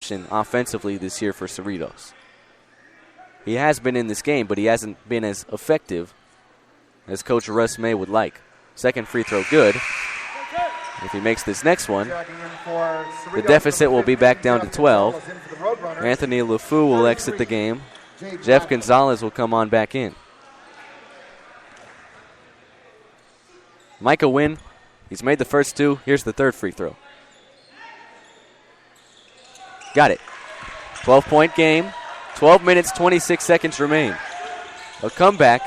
production offensively this year for Cerritos. He has been in this game, but he hasn't been as effective as Coach Russ May would like. Second free throw good. If he makes this next one, the deficit will be back down to 12. Anthony LeFou will exit the game. Jeff Gonzalez will come on back in. Micah Wynn, he's made the first two. Here's the third free throw. Got it. 12-point game. 12 minutes, 26 seconds remain. A comeback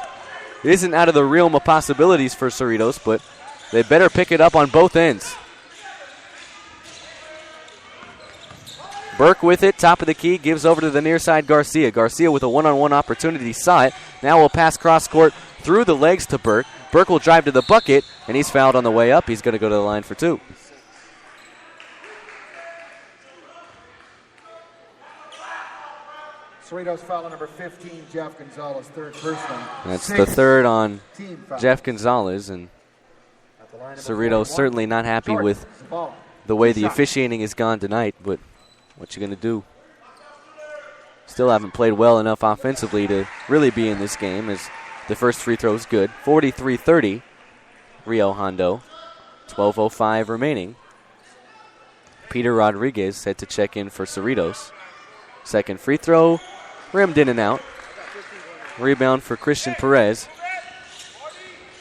isn't out of the realm of possibilities for Cerritos, but they better pick it up on both ends. Burke with it, top of the key, gives over to the near side Garcia. Garcia with a one-on-one opportunity, saw it. Now will pass cross-court through the legs to Burke. Burke will drive to the bucket, and he's fouled on the way up. He's going to go to the line for two. Cerritos foul number 15, Jeff Gonzalez, third personal. That's the third on Jeff Gonzalez, and Cerritos certainly not happy with the way the officiating has gone tonight, but what you going to do? Still haven't played well enough offensively to really be in this game, as the first free throw is good. 43-30, Rio Hondo. 12:05 remaining. Peter Rodriguez set to check in for Cerritos. Second free throw, rimmed in and out. Rebound for Christian Perez.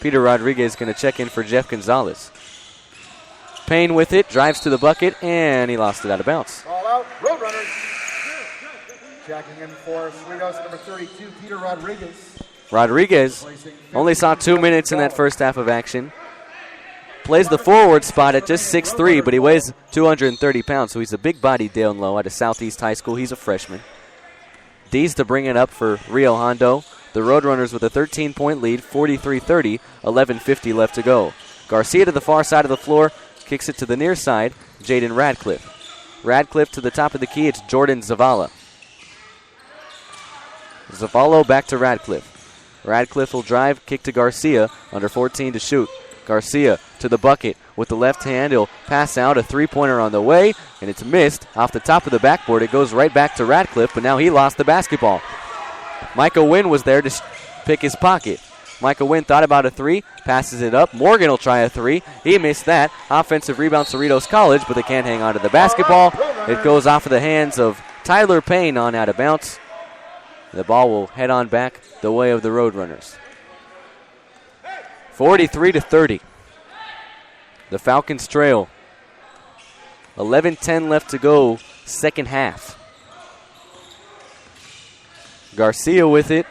Peter Rodriguez going to check in for Jeff Gonzalez. Payne with it, drives to the bucket, and he lost it out of bounds. All out, Roadrunners. Checking in for Cerritos, number 32, Peter Rodriguez. Rodriguez only saw 2 minutes in that first half of action. Plays the forward spot at just 6'3", but he weighs 230 pounds, so he's a big body down low out of Southeast High School. He's a freshman. D's to bring it up for Rio Hondo. The Roadrunners with a 13-point lead, 43-30, 11:50 left to go. Garcia to the far side of the floor, kicks it to the near side, Jaden Radcliffe. Radcliffe to the top of the key, it's Jordan Zavala. Zavala back to Radcliffe. Radcliffe will drive, kick to Garcia, under 14 to shoot. Garcia to the bucket with the left hand. He'll pass out a three-pointer on the way, and it's missed off the top of the backboard. It goes right back to Radcliffe, but now he lost the basketball. Micah Wynn was there to pick his pocket. Micah Wynn thought about a three, passes it up. Morgan will try a three. He missed that. Offensive rebound, Cerritos College, but they can't hang on to the basketball. It goes off of the hands of Tyler Payne on out of bounds. The ball will head on back the way of the Roadrunners. 43-30. The Falcons trail. 11:10 left to go, second half. Garcia with it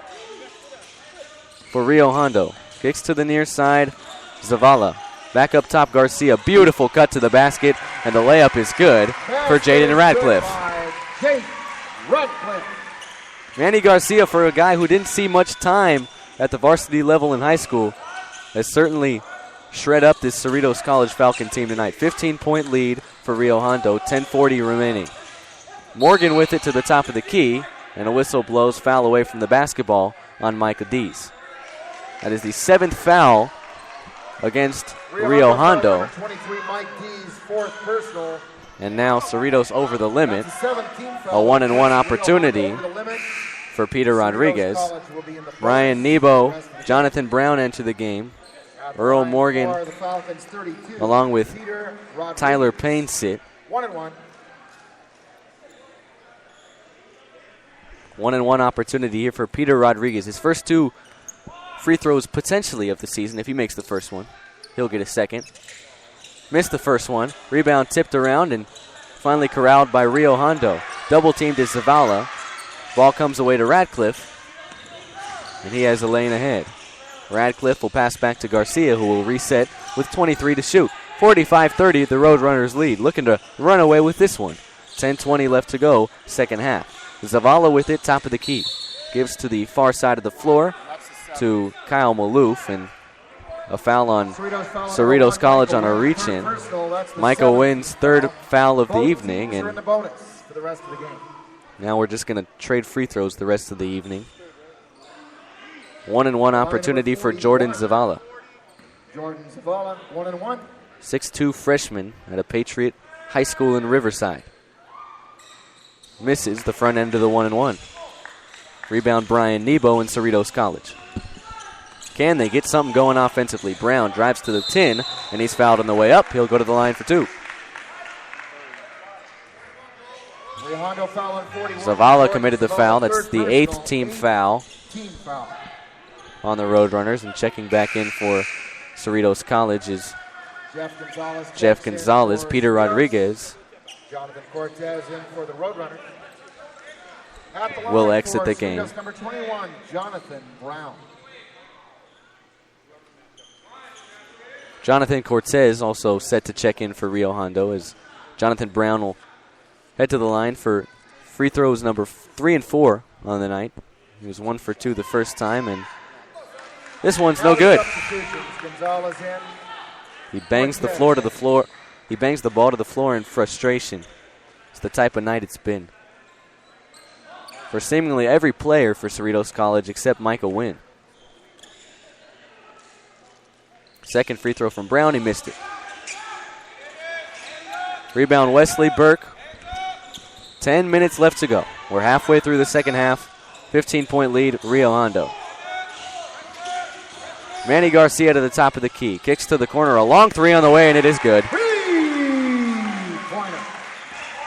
for Rio Hondo. Kicks to the near side. Zavala. Back up top, Garcia. Beautiful cut to the basket, and the layup is good for Jaden Radcliffe. Manny Garcia, for a guy who didn't see much time at the varsity level in high school, has certainly shred up this Cerritos College Falcon team tonight. 15-point lead for Rio Hondo, 10:40 remaining. Morgan with it to the top of the key, and a whistle blows foul away from the basketball on Micah Dees. That is the seventh foul against Rio Hondo. 23, Mike Dees, fourth personal. And now Cerritos over the limit. A one-and-one opportunity for Peter Rodriguez. Ryan Nebo, Jonathan Brown enter the game. Earl Morgan, along with Tyler Payne, sit. 1-1. One-and-one opportunity here for Peter Rodriguez. His first two free throws potentially of the season. If he makes the first one, he'll get a second. Missed the first one. Rebound tipped around and finally corralled by Rio Hondo. Double teamed to Zavala. Ball comes away to Radcliffe, and he has a lane ahead. Radcliffe will pass back to Garcia, who will reset with 23 to shoot. 45-30, the Roadrunners lead. Looking to run away with this one. 10:20 left to go, second half. Zavala with it, top of the key. Gives to the far side of the floor to Kyle Maloof, and a foul on Cerritos College on a reach-in. Micah Wynn's third foul of the evening, and now we're just going to trade free throws the rest of the evening. One-and-one opportunity for Jordan Zavala. Jordan Zavala, 1-1. 6'2 freshman at a Patriot High School in Riverside. misses the front end of the 1-and-1. Rebound Brian Nebo in Cerritos College. Can they get something going offensively? Brown drives to the 10, and he's fouled on the way up. He'll go to the line for 2. Rio Hondo foul on 41. Zavala committed the foul. That's the 8th team foul on the Roadrunners. And checking back in for Cerritos College is Jeff Gonzalez, Peter Rodriguez. Jonathan Cortez in for the Roadrunners. Will exit the game. Number 21, Jonathan Brown. Jonathan Cortez also set to check in for Rio Hondo as Jonathan Brown will head to the line for free throws number 3 and 4 on the night. He was 1 for 2 the first time, and this one's no good. He bangs the floor to the floor. He bangs the ball to the floor in frustration. It's the type of night it's been for seemingly every player for Cerritos College except Michael Wynn. Second free throw from Brown, he missed it. Rebound Wesley Burke. 10 minutes left to go. We're halfway through the second half. 15-point lead, Rio Hondo. Manny Garcia to the top of the key. Kicks to the corner, a long 3 on the way, and it is good.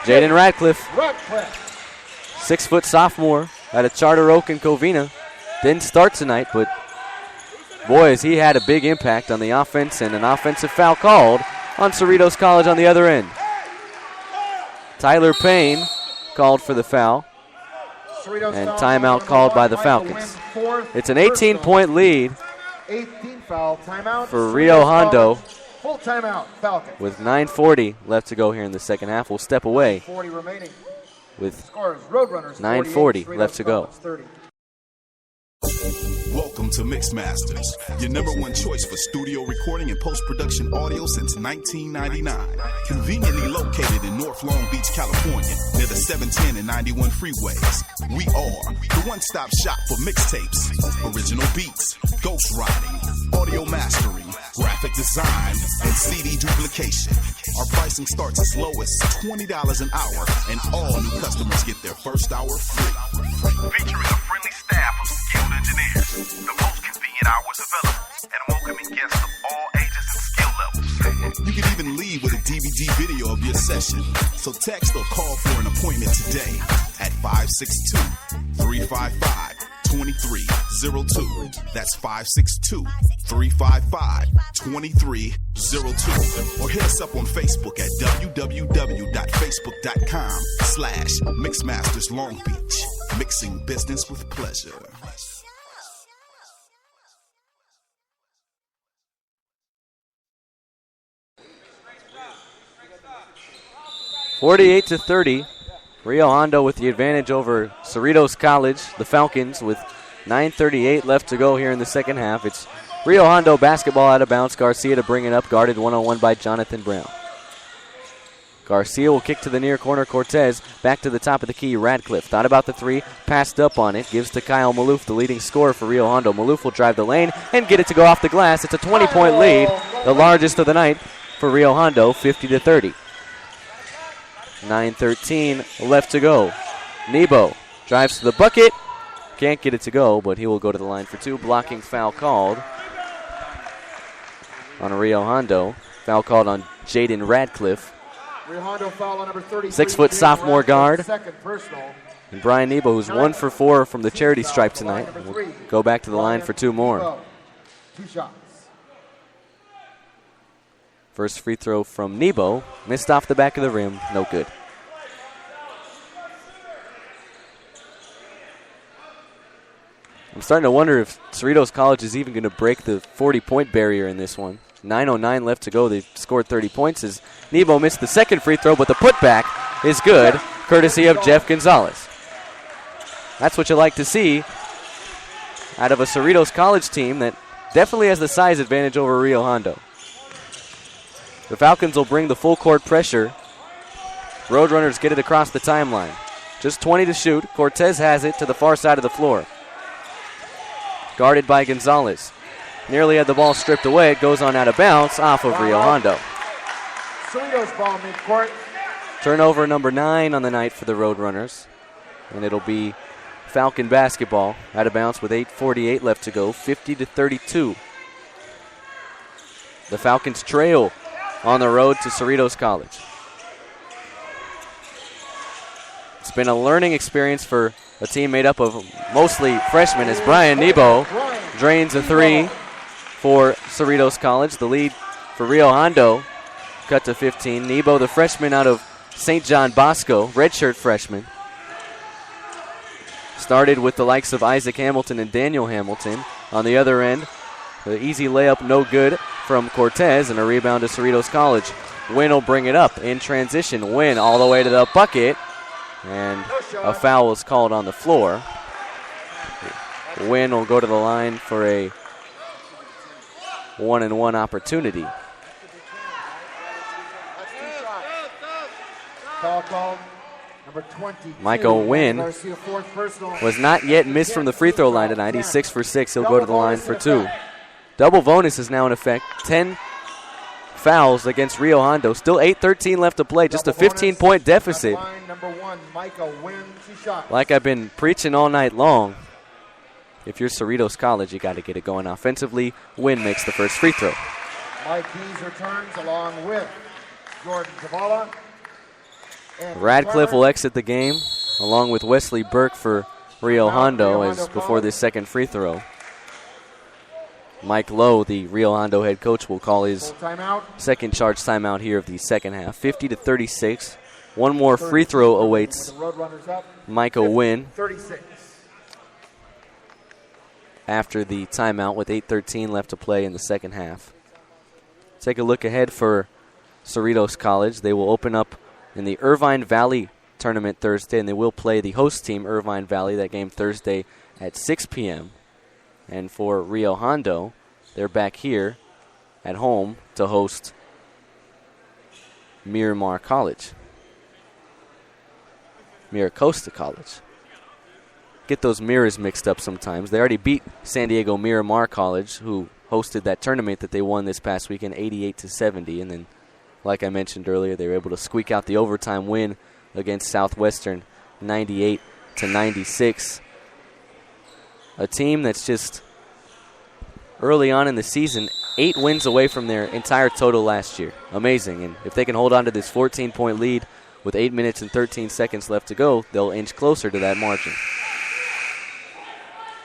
Jaden Radcliffe. 6-foot sophomore out of Charter Oak and Covina. Didn't start tonight, but boy, has he had a big impact on the offense, and an offensive foul called on Cerritos College on the other end. Tyler Payne called for the foul, and timeout called by the Falcons. It's an 18-point lead for Rio Hondo. Full timeout, Falcons. With 9:40 left to go here in the second half, we'll step away with 9:40 left to go. Welcome to Mix Masters, your number one choice for studio recording and post-production audio since 1999. Conveniently located in North Long Beach, California, near the 710 and 91 freeways. We are the one-stop shop for mixtapes, original beats, ghostwriting, audio mastering, graphic design, and CD duplication. Our pricing starts as low as $20 an hour, and all new customers get their first hour free. Featuring a friendly staff of skilled engineers, the most convenient hours available, and a welcoming guests of all ages and skill levels. You can even leave with a DVD video of your session. So text or call for an appointment today at 562-355-2302. That's 562-355-2302. Or hit us up on Facebook at www.facebook.com/Mixmasters Long Beach. Mixing business with pleasure. 48-30. Rio Hondo with the advantage over Cerritos College, the Falcons, with 9:38 left to go here in the second half. It's Rio Hondo basketball out of bounds. Garcia to bring it up, guarded one-on-one by Jonathan Brown. Garcia will kick to the near corner. Cortez back to the top of the key. Radcliffe thought about the 3, passed up on it, gives to Kyle Maloof, the leading scorer for Rio Hondo. Maloof will drive the lane and get it to go off the glass. It's a 20-point lead, the largest of the night for Rio Hondo, 50-30. 9:13 left to go. Nebo drives to the bucket. Can't get it to go, but he will go to the line for 2. Blocking foul called on Rio Hondo. Foul called on Jaden Radcliffe. 6-foot sophomore guard. And Brian Nebo, who's 1 for 4 from the charity stripe tonight, will go back to the line for 2 more. 2 shots. First free throw from Nebo. Missed off the back of the rim. No good. I'm starting to wonder if Cerritos College is even going to break the 40-point barrier in this one. 9:09 left to go. They've scored 30 points as Nebo missed the second free throw, but the putback is good, courtesy of Jeff Gonzalez. That's what you like to see out of a Cerritos College team that definitely has the size advantage over Rio Hondo. The Falcons will bring the full court pressure. Roadrunners get it across the timeline. Just 20 to shoot. Cortez has it to the far side of the floor. Guarded by Gonzalez. Nearly had the ball stripped away. It goes on out of bounds off of Rio Hondo. Cerritos ball midcourt. Turnover number 9 on the night for the Roadrunners. And it'll be Falcon basketball out of bounds with 8:48 left to go, 50-32. The Falcons trail on the road to Cerritos College. It's been a learning experience for a team made up of mostly freshmen as Brian Nebo drains a three for Cerritos College. The lead for Rio Hondo cut to 15. Nebo, the freshman out of St. John Bosco, redshirt freshman. Started with the likes of Isaac Hamilton and Daniel Hamilton. On the other end, the easy layup no good from Cortez and a rebound to Cerritos College. Wynn will bring it up in transition. Wynn all the way to the bucket. And a foul is called on the floor. Wynn will go to the line for a 1-and-1 opportunity. Number 20. Michael Wynn was not yet missed from the free throw line tonight. He's 6 for 6. He'll go to the line for 2. Double bonus is now in effect. 10 fouls against Rio Hondo. Still 8:13 left to play. Just a 15-point deficit. Like I've been preaching all night long, if you're Cerritos College, you got to get it going offensively. Wynn makes the first free throw. Mike Dees returns along with Jordan Zavala. Radcliffe will exit the game along with Wesley Burke for Rio Hondo as before this second free throw. Mike Lowe, the Rio Hondo head coach, will call his second charge timeout here of the second half. 50-36. One more free throw awaits Michael Wynn after the timeout with 8:13 left to play in the second half. Take a look ahead for Cerritos College. They will open up in the Irvine Valley tournament Thursday, and they will play the host team, Irvine Valley, that game Thursday at 6 p.m. And for Rio Hondo, they're back here at home to host Miramar College. Miracosta College. Get those mirrors mixed up sometimes. They already beat San Diego Miramar College, who hosted that tournament that they won this past weekend, 88-70. And then, like I mentioned earlier, they were able to squeak out the overtime win against Southwestern, 98-96. A team that's just early on in the season, 8 wins away from their entire total last year. Amazing. And if they can hold on to this 14-point lead with 8 minutes and 13 seconds left to go, they'll inch closer to that margin.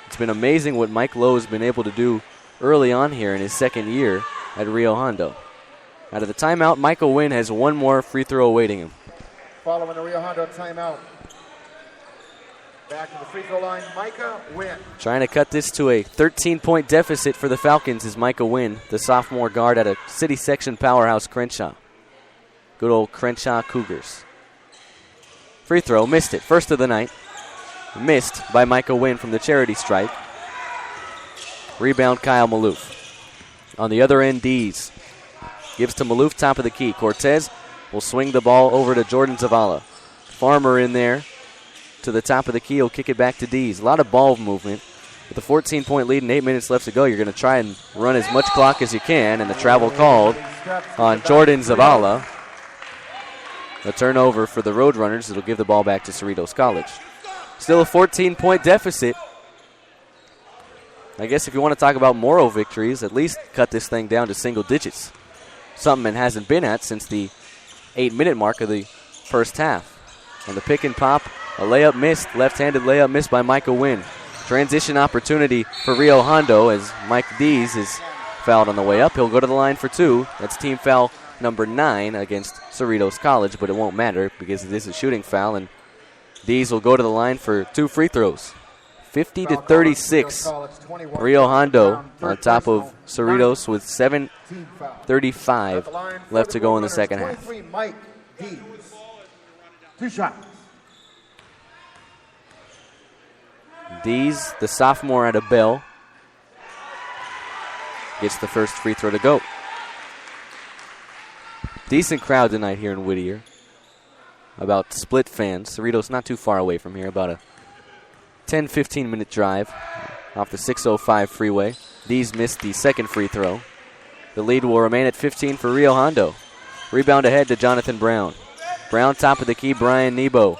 It's been amazing what Mike Lowe has been able to do early on here in his second year at Rio Hondo. Out of the timeout, Michael Wynn has one more free throw awaiting him. Following the Rio Hondo timeout. Back to the free throw line, Micah Wynn. Trying to cut this to a 13-point deficit for the Falcons is Micah Wynn, the sophomore guard at a city section powerhouse Crenshaw. Good old Crenshaw Cougars. Free throw, missed it. First of the night. Missed by Micah Wynn from the charity stripe. Rebound, Kyle Maloof. On the other end, Dees gives to Maloof, top of the key. Cortez will swing the ball over to Jordan Zavala. Farmer in there to the top of the key. He'll kick it back to Dees. A lot of ball movement. With a 14-point lead and 8 minutes left to go, you're going to try and run as much clock as you can, and the travel called on Jordan Zavala. A turnover for the Roadrunners. It'll give the ball back to Cerritos College. Still a 14-point deficit. I guess if you want to talk about moral victories, at least cut this thing down to single digits. Something it hasn't been at since the 8-minute mark of the first half. And the pick and pop, a layup missed, left-handed layup missed by Michael Wynn. Transition opportunity for Rio Hondo as Mike Dees is fouled on the way up. He'll go to the line for 2. That's team foul number 9 against Cerritos College, but it won't matter because it is a shooting foul, and Dees will go to the line for 2 free throws. 50-36. Rio Hondo on top of Cerritos with 7:35 left to go in the second half. Mike Dees. 2 shots. Dees, the sophomore out of Bell, gets the first free throw to go. Decent crowd tonight here in Whittier. About split fans. Cerritos not too far away from here, about a 10-15 minute drive off the 605 freeway. Dees missed the second free throw. The lead will remain at 15 for Rio Hondo. Rebound ahead to Jonathan Brown. Brown top of the key, Brian Nebo.